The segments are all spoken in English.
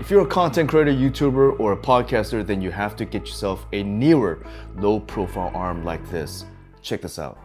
If you're a content creator, YouTuber, or a podcaster, then you have to get yourself a Neewer low profile arm like this. Check this out.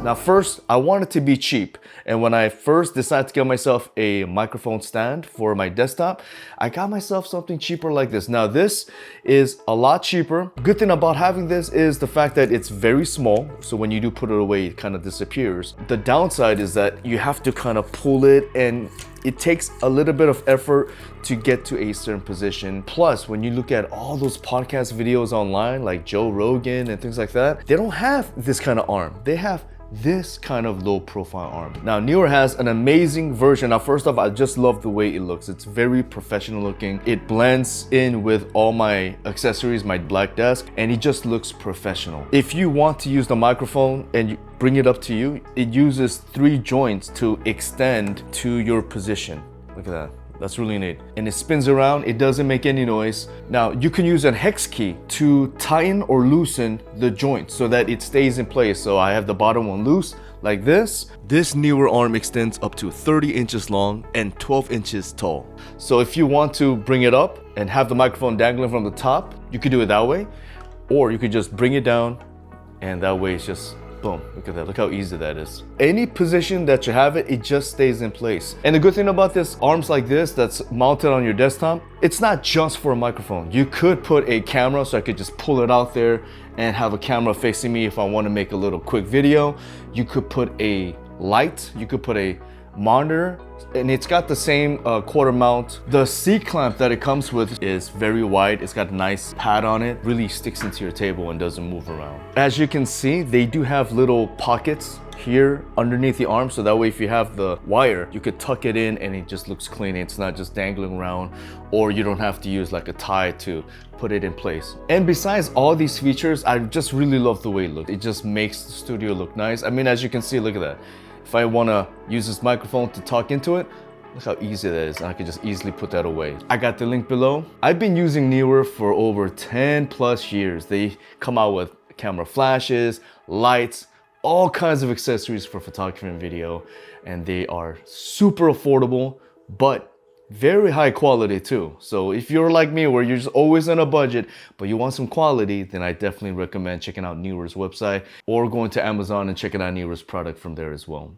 Now first, I want it to be cheap. And when I first decided to get myself a microphone stand for my desktop, I got myself something cheaper like this. Now this is a lot cheaper. Good thing about having this is the fact that it's very small. So when you do put it away, it kind of disappears. The downside is that you have to kind of pull it, and it takes a little bit of effort to get to a certain position. Plus, when you look at all those podcast videos online, like Joe Rogan and things like that, they don't have this kind of arm. They have this kind of low profile arm. Now Neewer has an amazing version. Now first off, I just love the way it looks. It's very professional looking. It blends in with all my accessories, my black desk, and it just looks professional. If you want to use the microphone and you bring it up to you, it uses 3 joints to extend to your position. Look at that. That's really neat. And it spins around, it doesn't make any noise. Now you can use a hex key to tighten or loosen the joint so that it stays in place. So I have the bottom one loose like this. This Neewer arm extends up to 30 inches long and 12 inches tall. So if you want to bring it up and have the microphone dangling from the top, you could do it that way. Or you could just bring it down, and that way it's just boom. Look at that. Look how easy that is. Any position that you have it, it just stays in place. And the good thing about this arms like this that's mounted on your desktop, it's not just for a microphone. You could put a camera, so I could just pull it out there and have a camera facing me if I want to make a little quick video. You could put a light, you could put a monitor, and it's got the same quarter mount. The seat clamp that it comes with is very wide. It's got a nice pad on it, really sticks into your table and doesn't move around. As you can see, they do have little pockets here underneath the arm, so that way if you have the wire, you could tuck it in and it just looks clean. It's not just dangling around, or you don't have to use like a tie to put it in place. And besides all these features, I just really love the way it looks. It just makes the studio look nice. I mean, as you can see, look at that. If I want to use this microphone to talk into it, look how easy that is. I can just easily put that away. I got the link below. I've been using Neewer for over 10 plus years. They come out with camera flashes, lights, all kinds of accessories for photography and video, and they are super affordable, but very high quality too. So if you're like me, where you're just always on a budget, but you want some quality, then I definitely recommend checking out Neewer's website or going to Amazon and checking out Neewer's product from there as well.